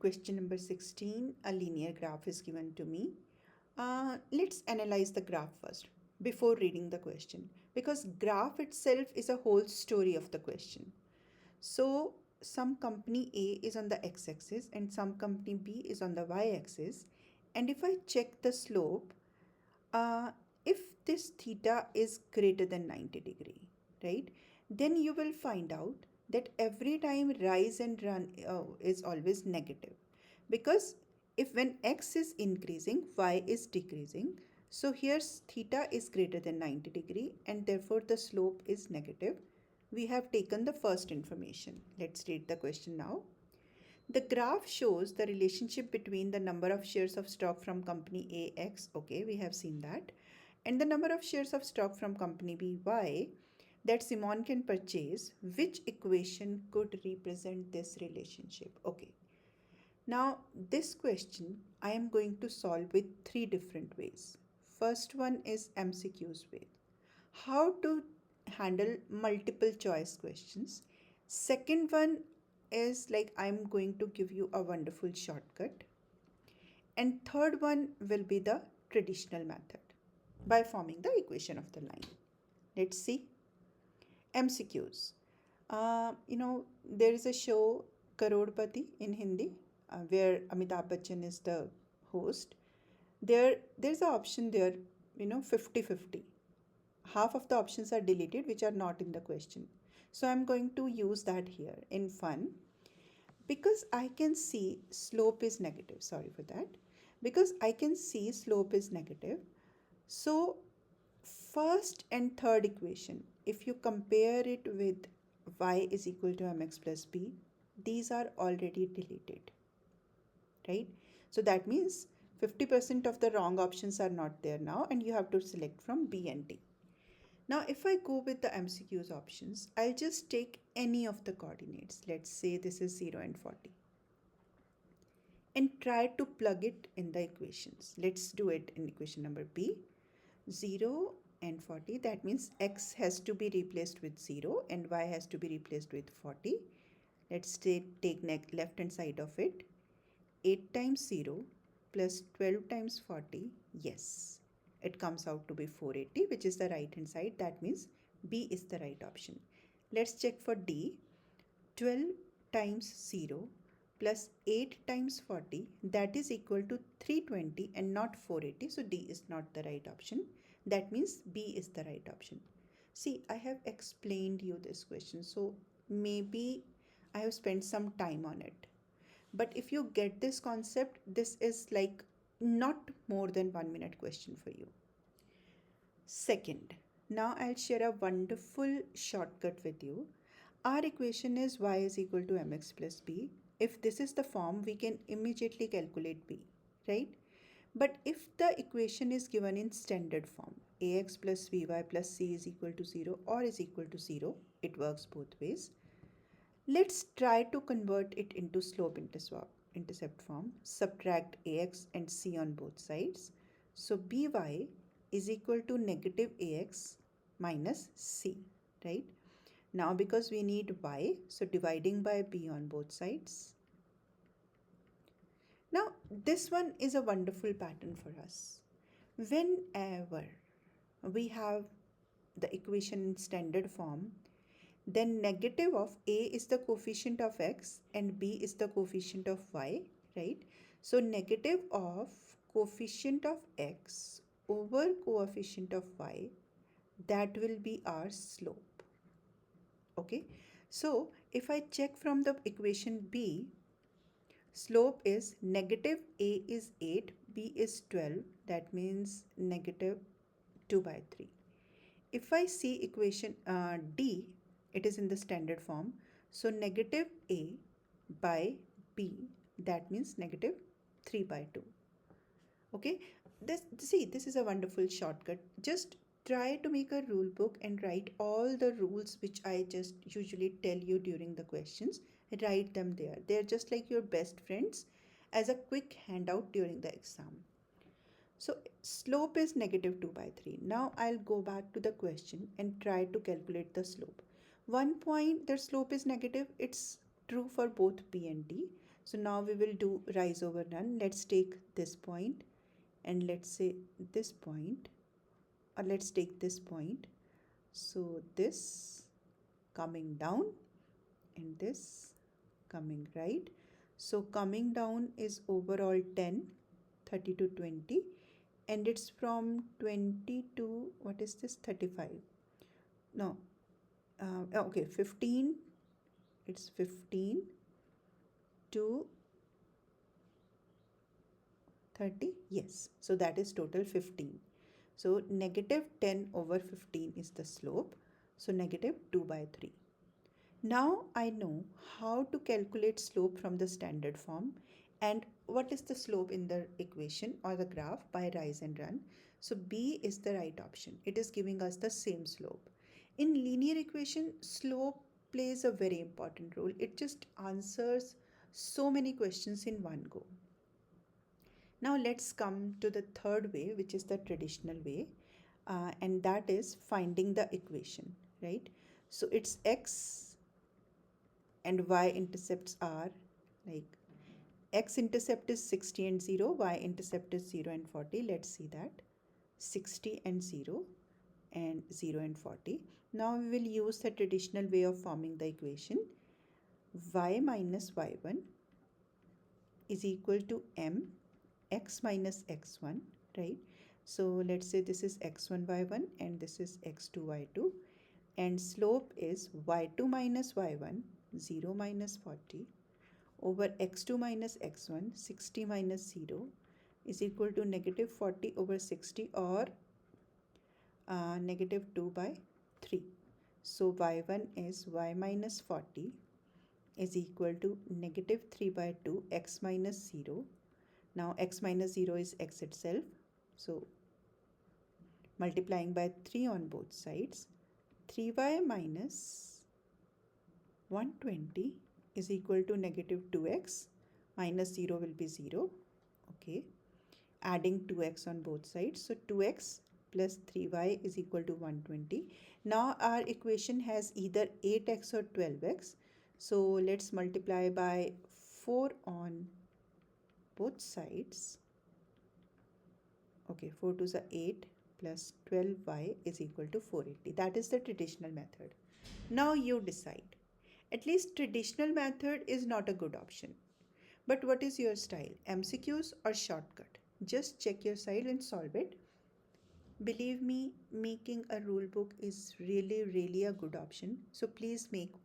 Question number 16, a linear graph is given to me. Let's analyze the graph first before reading the question, because graph itself is a whole story of the question. So some company A is on the x-axis and some company B is on the y-axis, and if I check the slope, uh, if this theta is greater than 90 degree, right, then you will find out that every time rise and run is always negative, because if when x is increasing, y is decreasing. So here's theta is greater than 90 degree and therefore the slope is negative. We have taken the first information. Let's read the question now. The graph shows the relationship between the number of shares of stock from company AX, okay, we have seen that, and the number of shares of stock from company BY that Simon can purchase. Which equation could represent this relationship? Okay. Now, this question I am going to solve with three different ways. First one is MCQ's way. How to handle multiple choice questions. Second one is like I'm going to give you a wonderful shortcut. And third one will be the traditional method by forming the equation of the line. Let's see. MCQs. There is a show Karodpati in Hindi where Amitabh Bachchan is the host. There's an option there, 50-50. Half of the options are deleted which are not in the question. So I'm going to use that here in fun, because I can see slope is negative. Sorry for that. Because I can see slope is negative. So first and third equation, if you compare it with y is equal to mx plus b, these are already deleted, right? So that means 50% of the wrong options are not there now and you have to select from B and D. Now if I go with the MCQ's options, I'll just take any of the coordinates. Let's say this is 0 and 40 and try to plug it in the equations. Let's do it in equation number B. 0 and 40, that means x has to be replaced with 0 and y has to be replaced with 40. Let's take left hand side of it. 8 times 0 plus 12 times 40, yes, it comes out to be 480, which is the right hand side. That means B is the right option. Let's check for D. 12 times 0 plus 8 times 40, that is equal to 320 and not 480. So D is not the right option. That means B is the right option. See, I have explained you this question, so maybe I have spent some time on it. But if you get this concept, this is like not more than 1 minute question for you. Second, now I'll share a wonderful shortcut with you. Our equation is y is equal to mx plus b. If this is the form, we can immediately calculate b, right? But if the equation is given in standard form, ax plus by plus c is equal to 0 or is equal to 0, it works both ways. Let's try to convert it into slope-intercept form. Subtract ax and c on both sides. So by is equal to negative ax minus c, right? Now because we need y, so dividing by b on both sides. Now this one is a wonderful pattern for us. Whenever we have the equation in standard form, then negative of a is the coefficient of x and b is the coefficient of y, right? So negative of coefficient of x over coefficient of y, that will be our slope. Okay, so if I check from the equation b, slope is negative a is 8, b is 12, that means negative 2 by 3. If I see equation d, it is in the standard form, so negative a by b, that means negative 3 by 2. Okay, this is a wonderful shortcut. Just try to make a rule book and write all the rules which I just usually tell you during the questions. Write them there. They're just like your best friends as a quick handout during the exam. So slope is negative 2 by 3. Now I'll go back to the question and try to calculate the slope. 1 point, the slope is negative. It's true for both B and D. So now we will do rise over run. Let's take this point and let's say this point, or let's take this point. So this coming down and this coming right. So coming down is overall 10, 30 to 20, and it's from 20 to, what is this, 35? No, okay, 15, it's 15 to 30, yes. So that is total 15. So negative 10 over 15 is the slope. So negative 2 by 3. Now I know how to calculate slope from the standard form and what is the slope in the equation or the graph by rise and run. So B is the right option. It is giving us the same slope. In linear equation, slope plays a very important role. It just answers so many questions in one go. Now let's come to the third way, which is the traditional way, and that is finding the equation, right? So it's x and y intercepts are like x intercept is 60 and 0, y intercept is 0 and 40. Let's see that 60 and 0 and 0 and 40. Now we will use the traditional way of forming the equation. Y minus y1 is equal to m x minus x1, right? So let's say this is x1 y1 and this is x2 y2, and slope is y2 minus y1, 0 minus 40, over x2 minus x1, 60 minus 0, is equal to negative 40 over 60, or negative 2 by 3. So y1 is y minus 40 is equal to negative 3 by 2 x minus 0. Now x minus 0 is x itself. So multiplying by 3 on both sides, 3y minus 120 is equal to negative 2x, minus 0 will be 0. Okay, adding 2x on both sides. So 2x plus 3y is equal to 120. Now our equation has either 8x or 12x. So let's multiply by 4 on both sides. Okay, 4 to the 8 plus 12y is equal to 480. That is the traditional method. Now you decide. At least traditional method is not a good option. But what is your style? MCQs or shortcut? Just check your style and solve it. Believe me, making a rule book is really a good option. So please make one.